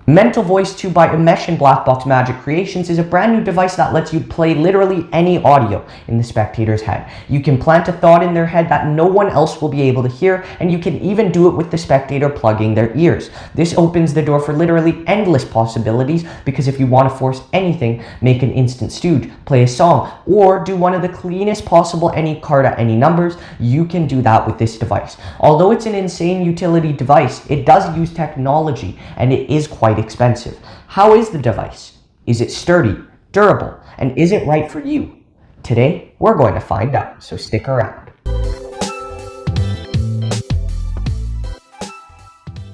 Mental Voice 2 by Umesh and Blackbox Magic Creations is a brand new device that lets you play literally any audio in the spectator's head. You can plant a thought in their head that no one else will be able to hear, and you can even do it with the spectator plugging their ears. This opens the door for literally endless possibilities, because if you want to force anything, make an instant stooge, play a song, or do one of the cleanest possible any card at any numbers, you can do that with this device. Although it's an insane utility device, it does use technology, and it is quite expensive. How is the device? Is it sturdy, durable, and is it right for you? Today, we're going to find out, so stick around.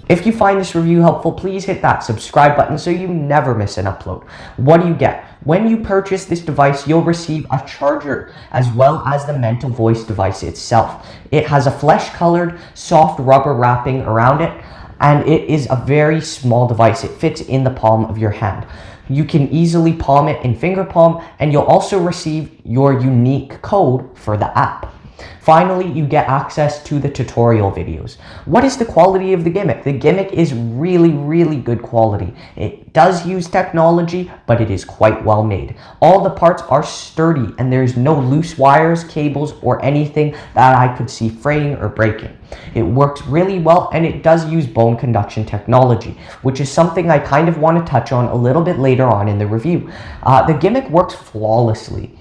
If you find this review helpful, please hit that subscribe button so you never miss an upload. What do you get? When you purchase this device, you'll receive a charger as well as the Mental Voice device itself. It has a flesh-colored, soft rubber wrapping around it, and it is a very small device. It fits in the palm of your hand. You can easily palm it in finger palm, and you'll also receive your unique code for the app. Finally, you get access to the tutorial videos. What is the quality of the gimmick? The gimmick is really good quality. It does use technology, but it is quite well made. All the parts are sturdy, and there's no loose wires, cables, or anything that I could see fraying or breaking. It works really well, and it does use bone conduction technology, which is something I kind of want to touch on a little bit later on in the review. The gimmick works flawlessly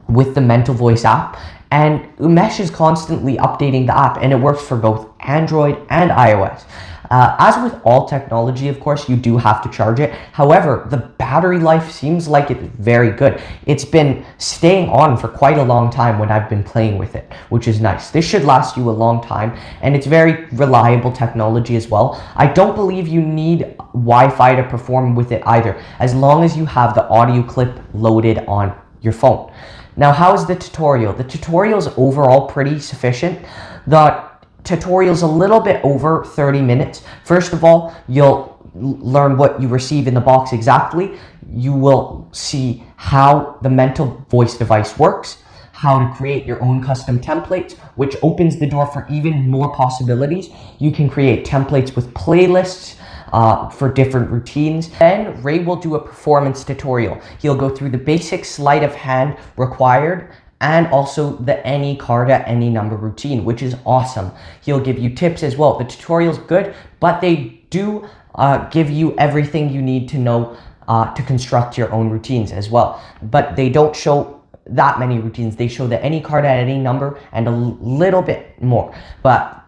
with the Mental Voice app, and Umesh is constantly updating the app, and it works for both Android and iOS. As with all technology, of course, you do have to charge it. However, the battery life seems like it's very good. It's been staying on for quite a long time when I've been playing with it, which is nice. This should last you a long time, and it's very reliable technology as well. I don't believe you need Wi-Fi to perform with it either, as long as you have the audio clip loaded on your phone. Now, how is the tutorial? The tutorial is overall pretty sufficient. The tutorial is a little bit over 30 minutes. First of all, you'll learn what you receive in the box exactly. You will see how the Mental Voice device works, how to create your own custom templates, which opens the door for even more possibilities. You can create templates with playlists for different routines. Then Ray will do a performance tutorial. He'll go through the basic sleight of hand required and also the any card at any number routine, which is awesome. He'll give you tips as well. The tutorial's good, but they do give you everything you need to know to construct your own routines as well. But they don't show that many routines. They show the any card at any number and a little bit more. But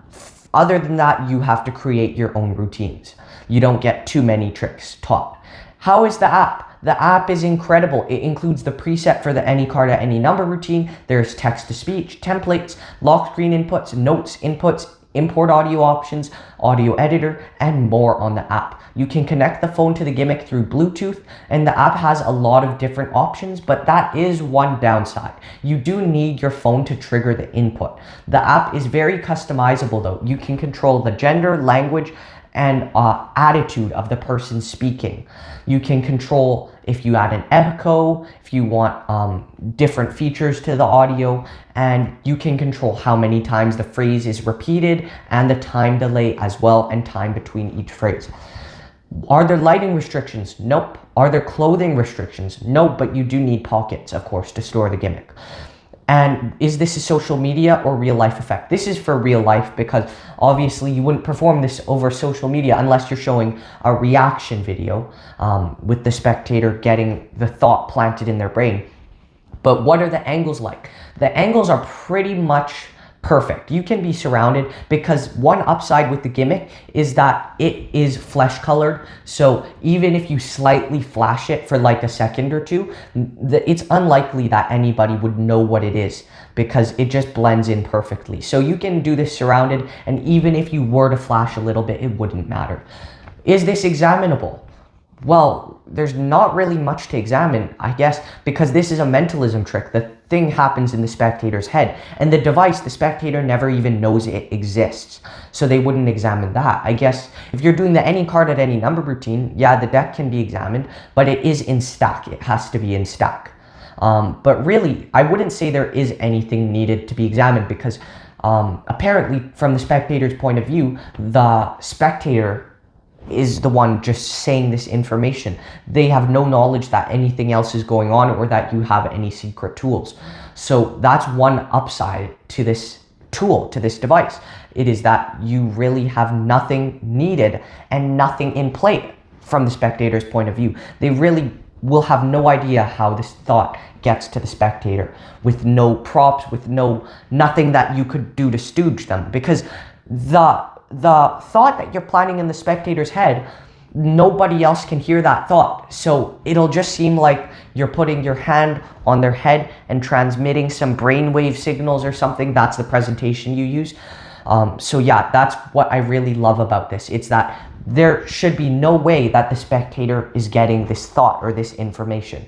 other than that, you have to create your own routines. You don't get too many tricks taught. How is the app? The app is incredible. It includes the preset for the any card at any number routine. There's text-to-speech, templates, lock screen inputs, notes inputs, import audio options, audio editor, and more on the app. You can connect the phone to the gimmick through Bluetooth, and the app has a lot of different options, but that is one downside. You do need your phone to trigger the input. The app is very customizable though. You can control the gender, language, and attitude of the person speaking. You can control if you add an echo, if you want different features to the audio, and you can control how many times the phrase is repeated and the time delay as well, and time between each phrase. Are there lighting restrictions? Nope. Are there clothing restrictions? Nope, but you do need pockets, of course, to store the gimmick. And is this a social media or real life effect? This is for real life, because obviously you wouldn't perform this over social media unless you're showing a reaction video with the spectator getting the thought planted in their brain. But what are the angles like? The angles are pretty much perfect. You can be surrounded, because one upside with the gimmick is that it is flesh colored. So even if you slightly flash it for like a second or two, it's unlikely that anybody would know what it is, because it just blends in perfectly. So you can do this surrounded, and even if you were to flash a little bit, it wouldn't matter. Is this examinable? Well, there's not really much to examine, I guess, because this is a mentalism trick. The thing happens in the spectator's head, and the device, the spectator never even knows it exists, so they wouldn't examine that. I guess if you're doing the any card at any number routine, yeah, the deck can be examined, but it is in stack. It has to be in stack. But really, I wouldn't say there is anything needed to be examined, because apparently, from the spectator's point of view, the spectator is the one just saying this information. They have no knowledge that anything else is going on or that you have any secret tools. So that's one upside to this tool, to this device. It is that you really have nothing needed and nothing in play from the spectator's point of view. They really will have no idea how this thought gets to the spectator, with no props, with nothing that you could do to stooge them, because the thought that you're planning in the spectator's head, nobody else can hear that thought. So it'll just seem like you're putting your hand on their head and transmitting some brainwave signals or something. That's the presentation you use. So yeah, that's what I really love about this. It's that there should be no way that the spectator is getting this thought or this information.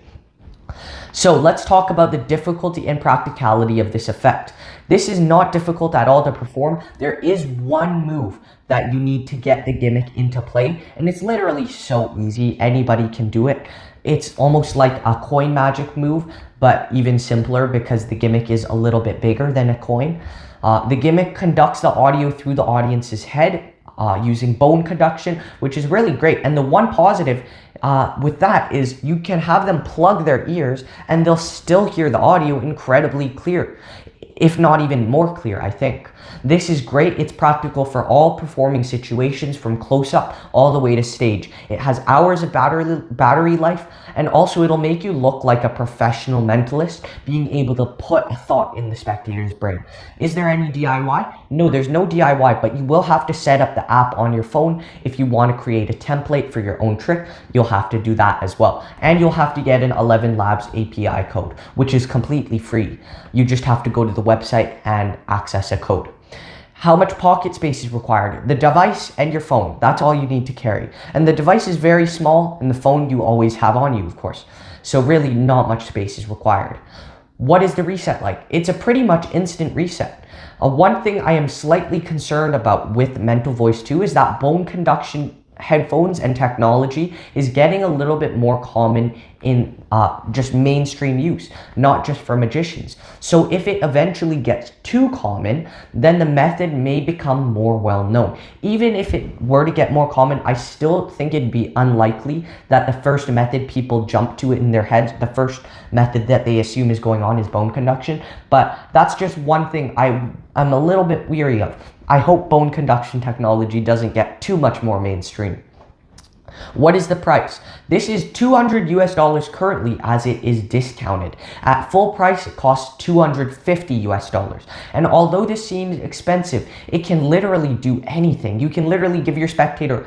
So let's talk about the difficulty and practicality of this effect. This is not difficult at all to perform. There is one move that you need to get the gimmick into play, and it's literally so easy. Anybody can do it. It's almost like a coin magic move, but even simpler because the gimmick is a little bit bigger than a coin. The gimmick conducts the audio through the audience's head using bone conduction, which is really great. And the one positive with that is you can have them plug their ears and they'll still hear the audio incredibly clear, if not even more clear, I think. This is great. It's practical for all performing situations, from close-up all the way to stage. It has hours of battery life, and also it'll make you look like a professional mentalist, being able to put a thought in the spectator's brain. Is there any DIY? No, there's no DIY, but you will have to set up the app on your phone. If you want to create a template for your own trick, you'll have to do that as well. And you'll have to get an 11 Labs API code, which is completely free. You just have to go to the website and access a code. How much pocket space is required? The device and your phone, that's all you need to carry. And the device is very small, and the phone you always have on you, of course. So really not much space is required. What is the reset like? It's a pretty much instant reset. One thing I am slightly concerned about with Mental Voice 2 is that bone conduction headphones and technology is getting a little bit more common in just mainstream use, not just for magicians. So if it eventually gets too common, then the method may become more well known. Even if it were to get more common, I still think it'd be unlikely that the first method people jump to it in their heads, the first method that they assume is going on is bone conduction. But that's just one thing I'm a little bit weary of. I hope bone conduction technology doesn't get too much more mainstream. What is the price? This is $200 currently, as it is discounted. At full price, it costs $250. And although this seems expensive, it can literally do anything. You can literally give your spectator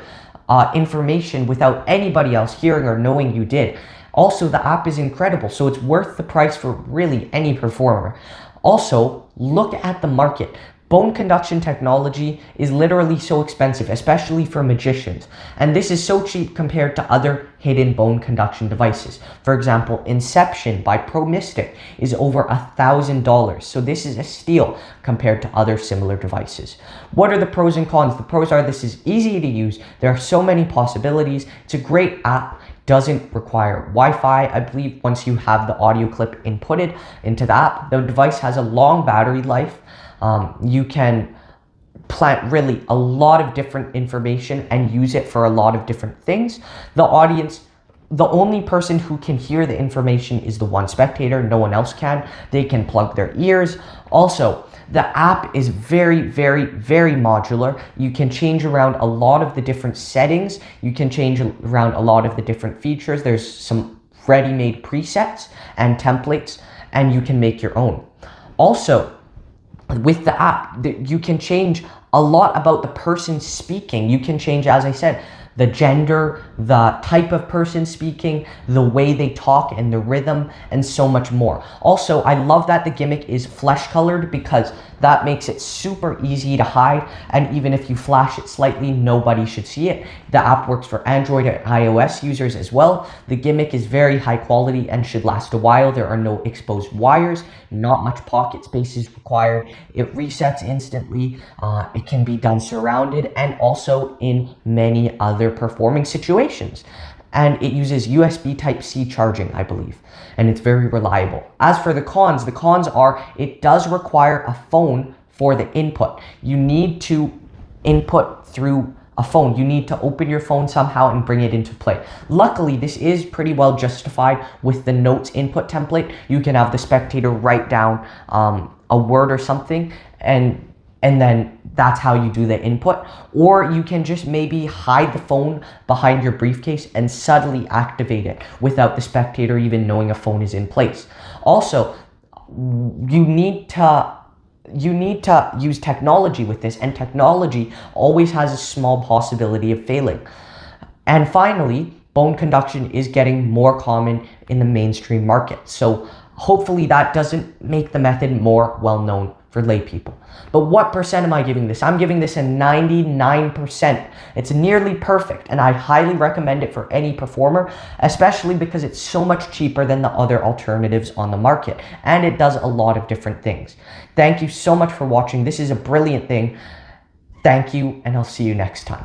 information without anybody else hearing or knowing you did. Also, the app is incredible, so it's worth the price for really any performer. Also, look at the market. Bone conduction technology is literally so expensive, especially for magicians. And this is so cheap compared to other hidden bone conduction devices. For example, Inception by Pro Mystic is over $1,000. So this is a steal compared to other similar devices. What are the pros and cons? The pros are this is easy to use. There are so many possibilities. It's a great app. Doesn't require Wi-Fi. I believe once you have the audio clip inputted into the app, the device has a long battery life. You can plant really a lot of different information and use it for a lot of different things. The audience, the only person who can hear the information is the one spectator. No one else can. They can plug their ears. Also, the app is very, very, very modular. You can change around a lot of the different settings. You can change around a lot of the different features. There's some ready-made presets and templates, and you can make your own. Also, with the app, you can change a lot about the person speaking. You can change, as I said, the gender, the type of person speaking, the way they talk, and the rhythm, and so much more. Also, I love that the gimmick is flesh colored, because that makes it super easy to hide, and even if you flash it slightly, nobody should see it. The app works for Android and iOS users as well. The gimmick is very high quality and should last a while. There are no exposed wires, not much pocket space is required. It resets instantly. It can be done surrounded and also in many other performing situations. And it uses USB Type-C charging, I believe, and it's very reliable. As for the cons are it does require a phone for the input. You need to input through a phone. You need to open your phone somehow and bring it into play. Luckily, this is pretty well justified with the notes input template. You can have the spectator write down a word or something, and then that's how you do the input. Or you can just maybe hide the phone behind your briefcase and subtly activate it without the spectator even knowing a phone is in place. Also, you need to use technology with this, and technology always has a small possibility of failing. And finally, bone conduction is getting more common in the mainstream market. So hopefully that doesn't make the method more well known for lay people. But what percent am I giving this? I'm giving this a 99%. It's nearly perfect, and I highly recommend it for any performer, especially because it's so much cheaper than the other alternatives on the market, and it does a lot of different things. Thank you so much for watching. This is a brilliant thing. Thank you, and I'll see you next time.